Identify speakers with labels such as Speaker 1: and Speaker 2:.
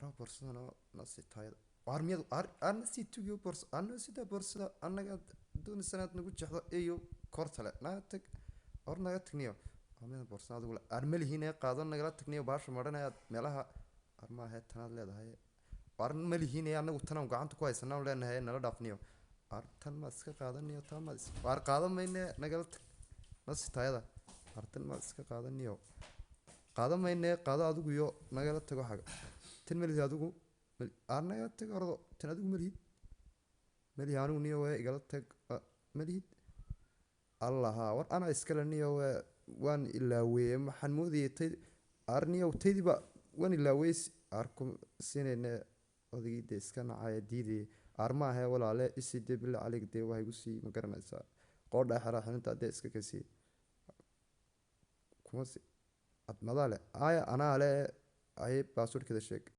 Speaker 1: aro borsadana nasi taayada armiyadu arnasi tugiyo borsa arnasida borsada annaga doon sanad nagu jexdo iyo kortale naga tag or naga tagniyo armiyada borsada adigu armalihiin ee qaado nagala tagniyo baasha maranaya meelaha armaha heetanaad leedahay armalihiin ee annagu tan gacanta ku haysanaa leenahay nala dhaafniyo artan ma iska qaadaniyo tan ma war qaadamayne nagala tag nasi taayada artan ma iska qaadaniyo qaadamayne qaado adigu iyo nagala tago xaga tan malihid adigu naga tag ordo tan adigu malihid anigu niyo waa igala tag malihid allaha war ana iskale niyo waan ilaaweye maxaan moodayay tay arniyo taydiba waan ilaawey arku sinayne odaygii dee iska nacaya diidayay armaahe walaale isii dee bila calig dee waa igu sii ma garanaysaa qoodha xeraa xilinta dee iska kasii kuma si admadaale aya anaa le ay baasuurkeeda sheeg